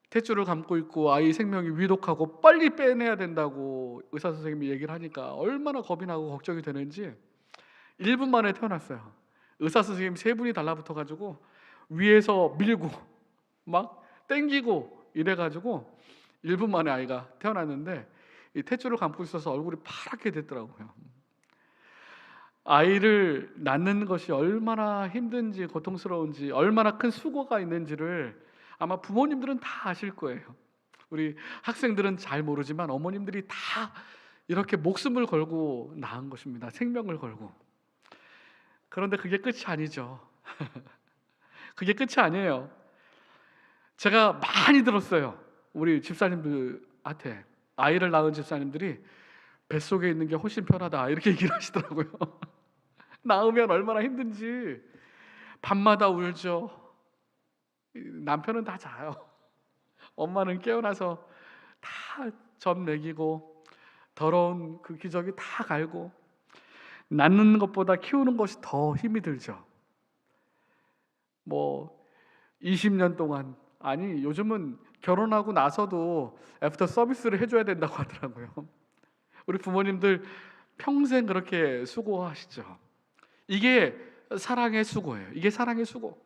탯줄을 감고 있고 아이 생명이 위독하고 빨리 빼내야 된다고 의사 선생님이 얘기를 하니까 얼마나 겁이 나고 걱정이 되는지 1분 만에 태어났어요. 의사 선생님 3분이 달라붙어가지고 위에서 밀고 막 땡기고 이래가지고 1분 만에 아이가 태어났는데, 이 탯줄을 감고 있어서 얼굴이 파랗게 됐더라고요. 아이를 낳는 것이 얼마나 힘든지, 고통스러운지, 얼마나 큰 수고가 있는지를 아마 부모님들은 다 아실 거예요. 우리 학생들은 잘 모르지만 어머님들이 다 이렇게 목숨을 걸고 낳은 것입니다. 생명을 걸고. 그런데 그게 끝이 아니죠. 그게 끝이 아니에요. 제가 많이 들었어요. 우리 집사님들한테, 아이를 낳은 집사님들이 뱃속에 있는 게 훨씬 편하다 이렇게 얘기를 하시더라고요. 낳으면 얼마나 힘든지. 밤마다 울죠. 남편은 다 자요. 엄마는 깨어나서 다 젖 먹이고 더러운 그 기저귀 다 갈고. 낳는 것보다 키우는 것이 더 힘이 들죠. 뭐 20년 동안, 아니 요즘은 결혼하고 나서도 애프터 서비스를 해줘야 된다고 하더라고요. 우리 부모님들 평생 그렇게 수고하시죠. 이게 사랑의 수고예요. 이게 사랑의 수고.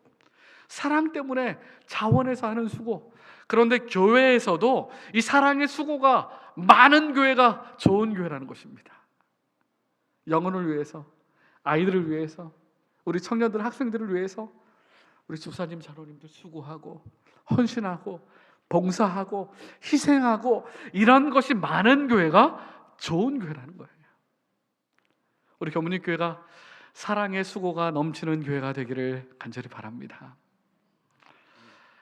사랑 때문에 자원해서 하는 수고. 그런데 교회에서도 이 사랑의 수고가 많은 교회가 좋은 교회라는 것입니다. 영혼을 위해서, 아이들을 위해서, 우리 청년들, 학생들을 위해서 우리 집사님, 장로님들 수고하고 헌신하고 봉사하고 희생하고 이런 것이 많은 교회가 좋은 교회라는 거예요. 우리 교문리 교회가 사랑의 수고가 넘치는 교회가 되기를 간절히 바랍니다.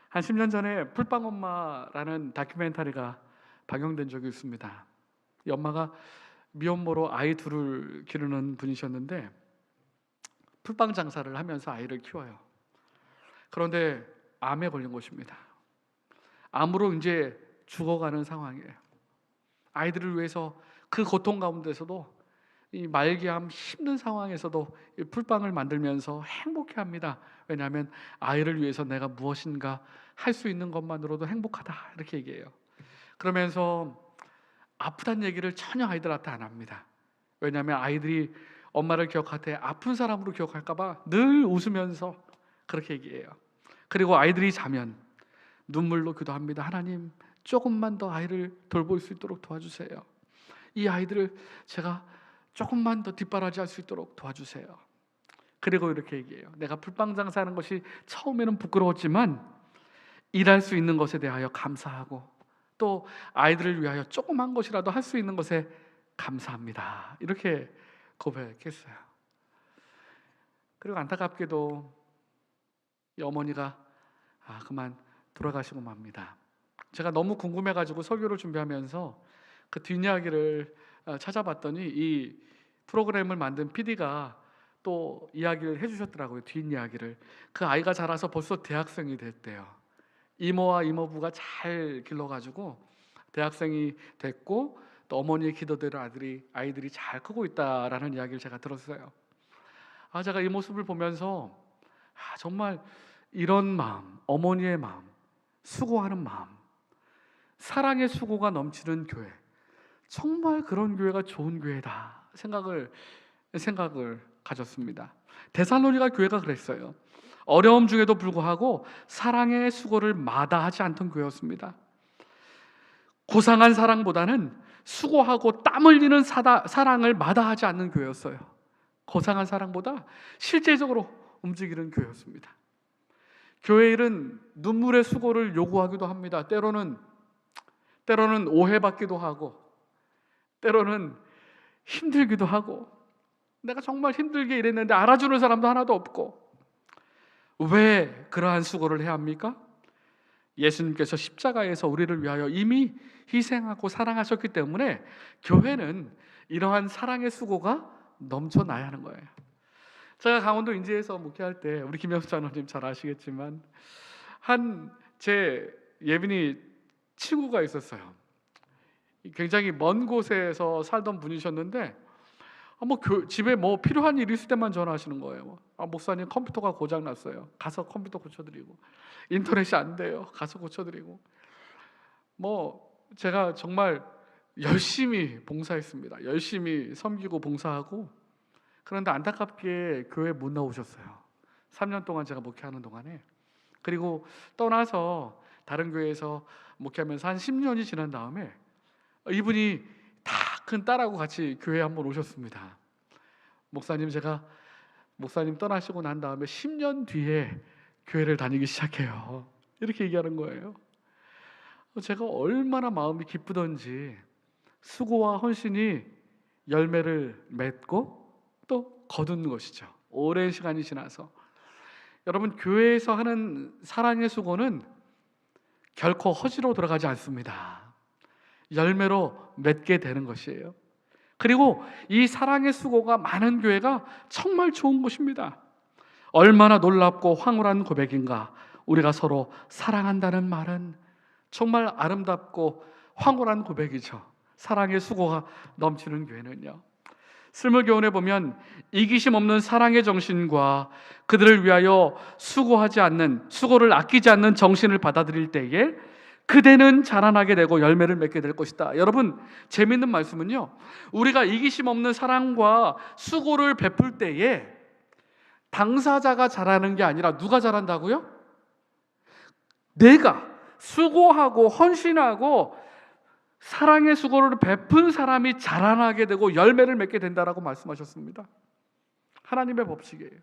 한 10년 전에 풀빵엄마라는 다큐멘터리가 방영된 적이 있습니다. 이 엄마가 미혼모로 아이 둘을 기르는 분이셨는데 풀빵 장사를 하면서 아이를 키워요. 그런데 암에 걸린 것입니다. 암으로 이제 죽어가는 상황이에요. 아이들을 위해서 그 고통 가운데서도, 이 말기암 힘든 상황에서도 이 풀빵을 만들면서 행복해합니다. 왜냐하면 아이를 위해서 내가 무엇인가 할 수 있는 것만으로도 행복하다 이렇게 얘기해요. 그러면서 아프다는 얘기를 전혀 아이들한테 안 합니다. 왜냐하면 아이들이 엄마를 기억할 때 아픈 사람으로 기억할까 봐 늘 웃으면서 그렇게 얘기해요. 그리고 아이들이 자면 눈물로 기도합니다. 하나님, 조금만 더 아이를 돌볼 수 있도록 도와주세요. 이 아이들을 제가 조금만 더 뒷바라지할 수 있도록 도와주세요. 그리고 이렇게 얘기해요. 내가 풀빵 장사하는 것이 처음에는 부끄러웠지만 일할 수 있는 것에 대하여 감사하고, 또 아이들을 위하여 조그만 것이라도 할 수 있는 것에 감사합니다. 이렇게 고백했어요. 그리고 안타깝게도 이 어머니가 그만 돌아가시고 맙니다. 제가 너무 궁금해가지고 설교를 준비하면서 그 뒷이야기를 찾아봤더니 이 프로그램을 만든 PD가 또 이야기를 해주셨더라고요. 뒷이야기를. 그 아이가 자라서 벌써 대학생이 됐대요. 이모와 이모부가 잘 길러가지고 대학생이 됐고, 또 어머니의 기도대로 아이들이 잘 크고 있다라는 이야기를 제가 들었어요. 제가 이 모습을 보면서 정말 이런 마음, 어머니의 마음, 수고하는 마음, 사랑의 수고가 넘치는 교회, 정말 그런 교회가 좋은 교회다 생각을 가졌습니다. 데살로니가 교회가 그랬어요. 어려움 중에도 불구하고 사랑의 수고를 마다하지 않던 교회였습니다. 고상한 사랑보다는 수고하고 땀 흘리는 사랑을 마다하지 않는 교회였어요. 고상한 사랑보다 실제적으로 움직이는 교회였습니다. 교회 일은 눈물의 수고를 요구하기도 합니다. 때로는 오해받기도 하고, 때로는 힘들기도 하고, 내가 정말 힘들게 일했는데 알아주는 사람도 하나도 없고. 왜 그러한 수고를 해야 합니까? 예수님께서 십자가에서 우리를 위하여 이미 희생하고 사랑하셨기 때문에 교회는 이러한 사랑의 수고가 넘쳐나야 하는 거예요. 제가 강원도 인제에서 목회할 때, 우리 김영수 장로님 잘 아시겠지만, 제 예빈이 친구가 있었어요. 굉장히 먼 곳에서 살던 분이셨는데, 집에 필요한 일이 있을 때만 전화하시는 거예요. 목사님 컴퓨터가 고장 났어요. 가서 컴퓨터 고쳐드리고, 인터넷이 안 돼요. 가서 고쳐드리고. 제가 정말 열심히 봉사했습니다. 열심히 섬기고 봉사하고. 그런데 안타깝게 교회 못 나오셨어요. 3년 동안 제가 목회하는 동안에. 그리고 떠나서 다른 교회에서 목회하면서 한 10년이 지난 다음에 이분이 다 큰 딸하고 같이 교회에 한번 오셨습니다. 제가 목사님 떠나시고 난 다음에 10년 뒤에 교회를 다니기 시작해요. 이렇게 얘기하는 거예요. 제가 얼마나 마음이 기쁘던지, 수고와 헌신이 열매를 맺고 또 거둔 것이죠. 오랜 시간이 지나서. 여러분, 교회에서 하는 사랑의 수고는 결코 허지로 돌아가지 않습니다. 열매로 맺게 되는 것이에요. 그리고 이 사랑의 수고가 많은 교회가 정말 좋은 곳입니다. 얼마나 놀랍고 황홀한 고백인가. 우리가 서로 사랑한다는 말은 정말 아름답고 황홀한 고백이죠. 사랑의 수고가 넘치는 교회는요. 슬물교훈에 보면 이기심 없는 사랑의 정신과 그들을 위하여 수고를 아끼지 않는 정신을 받아들일 때에 그대는 자라나게 되고 열매를 맺게 될 것이다. 여러분, 재미있는 말씀은요, 우리가 이기심 없는 사랑과 수고를 베풀 때에 당사자가 자라는 게 아니라 누가 자란다고요? 내가 수고하고 헌신하고 사랑의 수고를 베푼 사람이 자라나게 되고 열매를 맺게 된다라고 말씀하셨습니다. 하나님의 법칙이에요.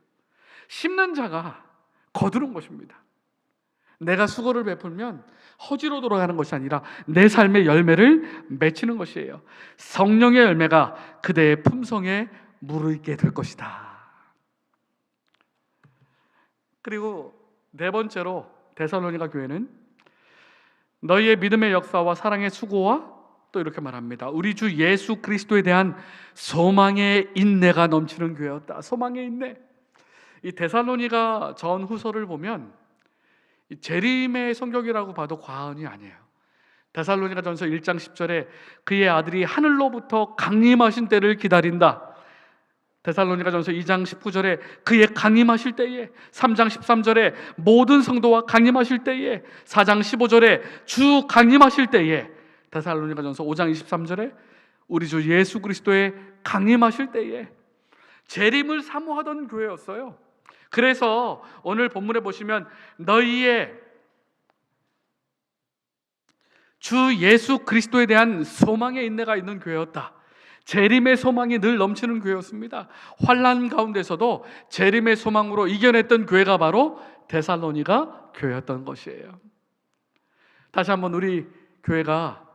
심는 자가 거두는 것입니다. 내가 수고를 베풀면 허지로 돌아가는 것이 아니라 내 삶의 열매를 맺히는 것이에요. 성령의 열매가 그대의 품성에 무르익게 될 것이다. 그리고 네 번째로 데살로니가 교회는 너희의 믿음의 역사와 사랑의 수고와 또 이렇게 말합니다. 우리 주 예수 그리스도에 대한 소망의 인내가 넘치는 교회였다. 소망의 인내. 이 데살로니가 전후서를 보면 재림의 성경이라고 봐도 과언이 아니에요. 데살로니가전서 1장 10절에 그의 아들이 하늘로부터 강림하신 때를 기다린다. 데살로니가전서 2장 19절에 그의 강림하실 때에, 3장 13절에 모든 성도와 강림하실 때에, 4장 15절에 주 강림하실 때에, 데살로니가전서 5장 23절에 우리 주 예수 그리스도의 강림하실 때에 재림을 사모하던 교회였어요. 그래서 오늘 본문에 보시면 너희의 주 예수 그리스도에 대한 소망의 인내가 있는 교회였다. 재림의 소망이 늘 넘치는 교회였습니다. 환난 가운데서도 재림의 소망으로 이겨냈던 교회가 바로 데살로니가 교회였던 것이에요. 다시 한번 우리 교회가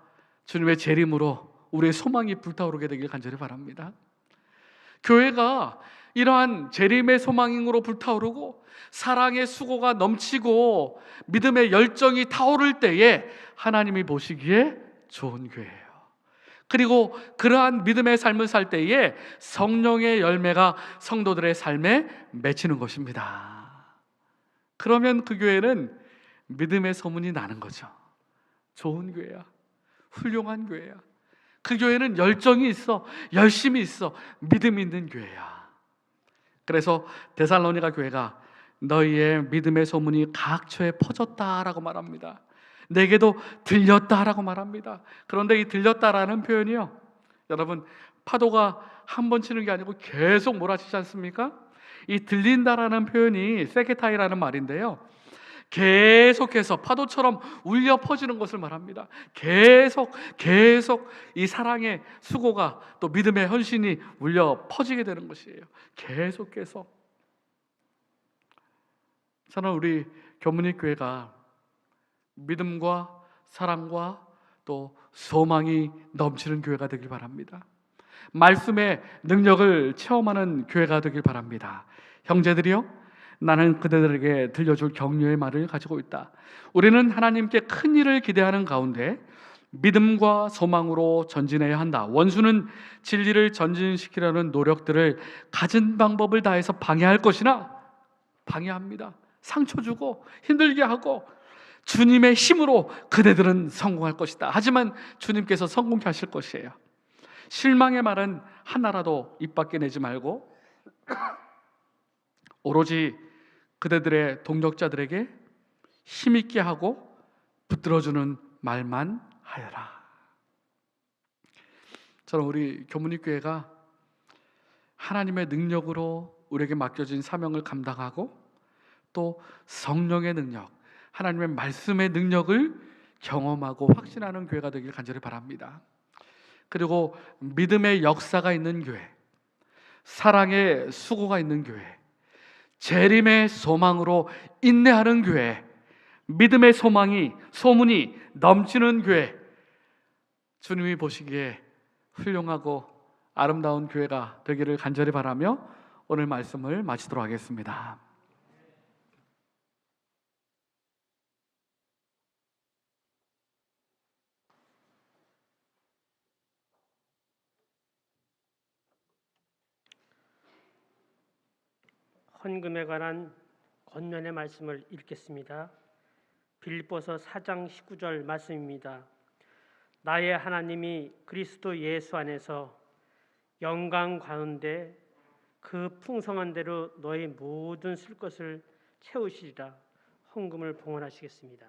주님의 재림으로 우리의 소망이 불타오르게 되길 간절히 바랍니다. 교회가 이러한 재림의 소망으로 불타오르고 사랑의 수고가 넘치고 믿음의 열정이 타오를 때에 하나님이 보시기에 좋은 교회예요. 그리고 그러한 믿음의 삶을 살 때에 성령의 열매가 성도들의 삶에 맺히는 것입니다. 그러면 그 교회는 믿음의 소문이 나는 거죠. 좋은 교회야, 훌륭한 교회야, 그 교회는 열정이 있어, 열심이 있어, 믿음 있는 교회야. 그래서 데살로니가 교회가 너희의 믿음의 소문이 각처에 퍼졌다라고 말합니다. 내게도 들렸다라고 말합니다. 그런데 이 들렸다라는 표현이요, 여러분, 파도가 한 번 치는 게 아니고 계속 몰아치지 않습니까? 이 들린다라는 표현이 세케타이라는 말인데요, 계속해서 파도처럼 울려 퍼지는 것을 말합니다. 계속 이 사랑의 수고가, 또 믿음의 헌신이 울려 퍼지게 되는 것이에요. 계속해서. 저는 우리 교문익 교회가 믿음과 사랑과 또 소망이 넘치는 교회가 되길 바랍니다. 말씀의 능력을 체험하는 교회가 되길 바랍니다. 형제들이요, 나는 그대들에게 들려줄 격려의 말을 가지고 있다. 우리는 하나님께 큰 일을 기대하는 가운데 믿음과 소망으로 전진해야 한다. 원수는 진리를 전진시키려는 노력들을 가진 방법을 다해서 방해할 것이나 방해합니다. 상처 주고 힘들게 하고, 주님의 힘으로 그대들은 성공할 것이다. 하지만 주님께서 성공케 하실 것이에요. 실망의 말은 하나라도 입 밖에 내지 말고 오로지 그대들의 동력자들에게 힘있게 하고 붙들어주는 말만 하여라. 저는 우리 교문익교회가 하나님의 능력으로 우리에게 맡겨진 사명을 감당하고, 또 성령의 능력, 하나님의 말씀의 능력을 경험하고 확신하는 교회가 되길 간절히 바랍니다. 그리고 믿음의 역사가 있는 교회, 사랑의 수고가 있는 교회, 재림의 소망으로 인내하는 교회, 믿음의 소문이 넘치는 교회, 주님이 보시기에 훌륭하고 아름다운 교회가 되기를 간절히 바라며 오늘 말씀을 마치도록 하겠습니다. 헌금에 관한 권면의 말씀을 읽겠습니다. 빌립보서 4장 19절 말씀입니다. 나의 하나님이 그리스도 예수 안에서 영광 가운데 그 풍성한 대로 너희 모든 쓸 것을 채우시리라. 헌금을 봉헌하시겠습니다.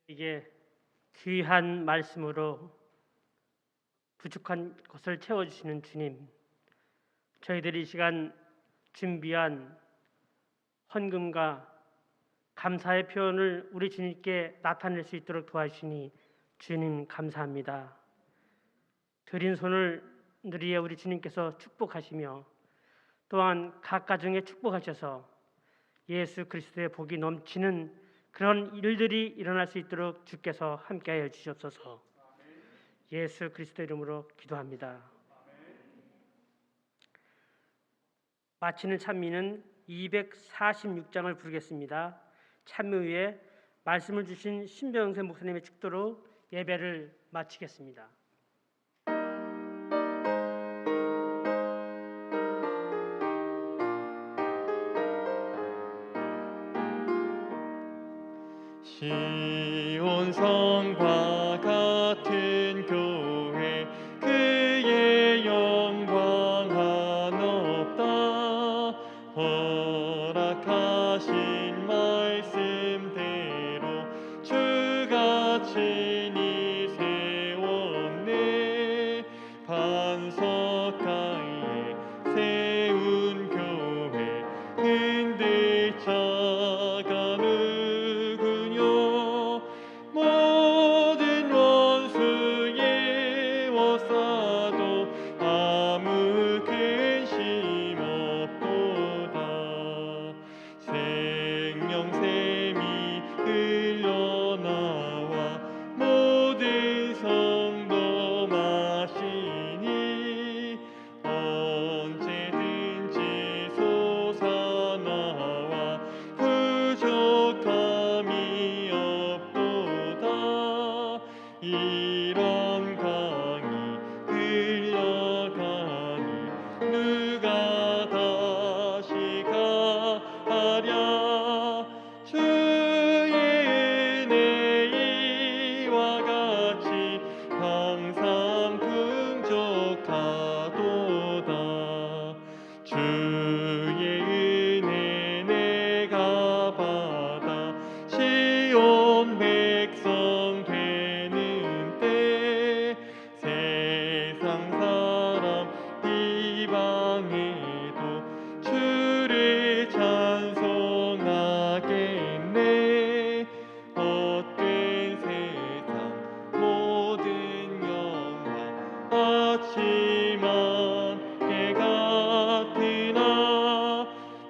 이게 귀한 말씀으로 부족한 것을 채워주시는 주님, 저희들이 이 시간 준비한 헌금과 감사의 표현을 우리 주님께 나타낼 수 있도록 도와주시니 주님 감사합니다. 드린 손을 누리에 우리 주님께서 축복하시며 또한 각 가정에 축복하셔서 예수 그리스도의 복이 넘치는 그런 일들이 일어날 수 있도록 주께서 함께하여 주시옵소서. 예수 그리스도 이름으로 기도합니다. 마치는 찬미는 246장을 부르겠습니다. 찬미 후에 말씀을 주신 신병세 목사님의 축도로 예배를 마치겠습니다. 시온성과 같은 교회, 그의 영광 한없다. 허락하신 말씀대로 주가 친히 세웠네. 반석 이방에도 주를 찬송하겠네. 헛된 세상 모든 영광 아침한 해 같으나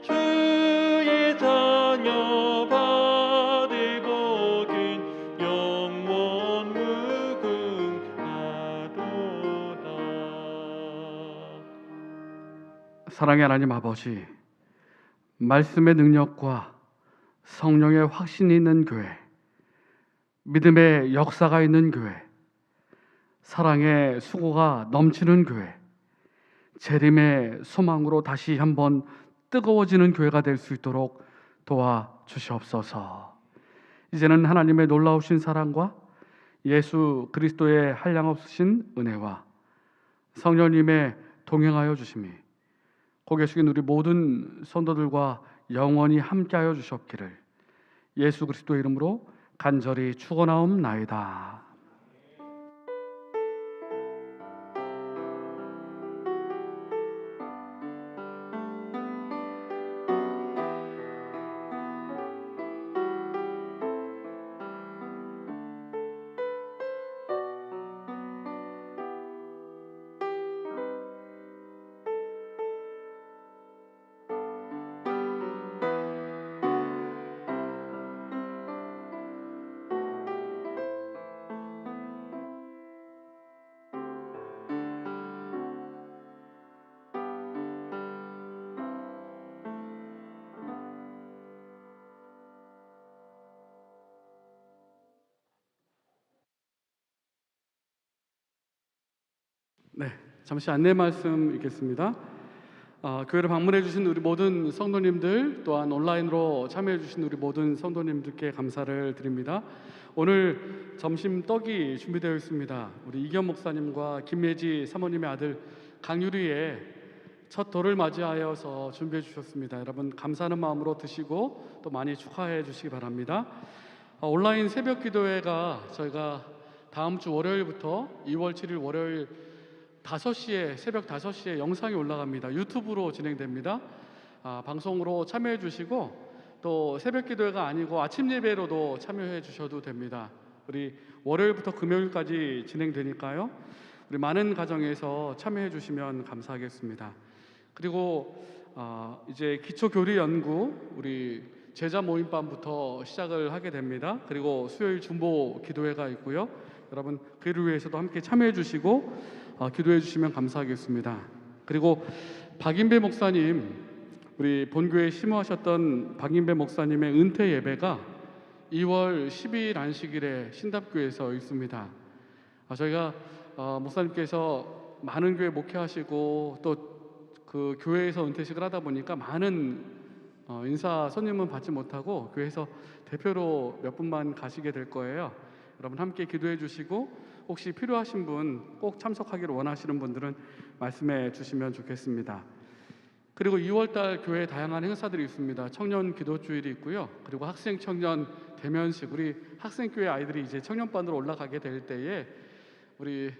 주의 자녀 받을 복은 영원 무궁하도다. 사랑의 하나님 아버지, 말씀의 능력과 성령의 확신이 있는 교회, 믿음의 역사가 있는 교회, 사랑의 수고가 넘치는 교회, 재림의 소망으로 다시 한번 뜨거워지는 교회가 될 수 있도록 도와주시옵소서. 이제는 하나님의 놀라우신 사랑과 예수 그리스도의 한량없으신 은혜와 성령님의 동행하여 주심이 고개 숙인 우리 모든 성도들과 영원히 함께하여 주시옵기를 예수 그리스도의 이름으로 간절히 축원하옵나이다. 네, 잠시 안내 말씀 읽겠습니다. 교회를 방문해 주신 우리 모든 성도님들, 또한 온라인으로 참여해 주신 우리 모든 성도님들께 감사를 드립니다. 오늘 점심 떡이 준비되어 있습니다. 우리 이겸 목사님과 김예지 사모님의 아들 강유리의 첫 돌을 맞이하여서 준비해 주셨습니다. 여러분 감사하는 마음으로 드시고 또 많이 축하해 주시기 바랍니다. 온라인 새벽 기도회가 저희가 다음 주 월요일부터 2월 7일 월요일 5시에 새벽 5시에 영상이 올라갑니다. 유튜브로 진행됩니다. 방송으로 참여해 주시고 또 새벽 기도회가 아니고 아침 예배로도 참여해 주셔도 됩니다. 우리 월요일부터 금요일까지 진행되니까요. 우리 많은 가정에서 참여해 주시면 감사하겠습니다. 그리고 이제 기초교리 연구 우리 제자 모임반부터 시작을 하게 됩니다. 그리고 수요일 중보 기도회가 있고요. 여러분 그를 위해서도 함께 참여해 주시고 기도해 주시면 감사하겠습니다. 그리고 박인배 목사님, 우리 본교에 심호하셨던 박인배 목사님의 은퇴 예배가 2월 12일 안식일에 신답교회에서 있습니다. 저희가 목사님께서 많은 교회 목회하시고 또 그 교회에서 은퇴식을 하다 보니까 많은 인사 손님은 받지 못하고 교회에서 대표로 몇 분만 가시게 될 거예요. 여러분 함께 기도해 주시고 혹시 필요하신 분 꼭 참석하기를 원하시는 분들은 말씀해 주시면 좋겠습니다. 그리고 2월달 교회 다양한 행사들이 있습니다. 청년 기도주일이 있고요. 그리고 학생 청년 대면식, 우리 학생교회 아이들이 이제 청년반으로 올라가게 될 때에 우리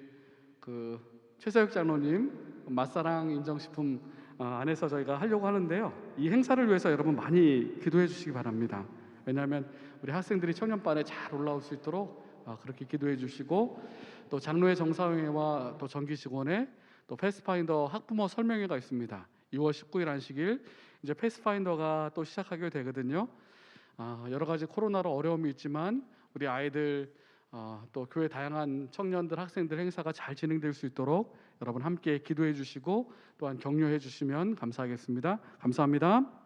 최서혁 장로님 맛사랑 인정식품 안에서 저희가 하려고 하는데요. 이 행사를 위해서 여러분 많이 기도해 주시기 바랍니다. 왜냐하면 우리 학생들이 청년반에 잘 올라올 수 있도록 그렇게 기도해 주시고 또 장로회 정사회와 또 정기 직원회 또 패스파인더 학부모 설명회가 있습니다. 2월 19일 안식일 이제 패스파인더가 또 시작하게 되거든요. 여러 가지 코로나로 어려움이 있지만 우리 아이들 또 교회 다양한 청년들 학생들 행사가 잘 진행될 수 있도록 여러분 함께 기도해 주시고 또한 격려해 주시면 감사하겠습니다. 감사합니다.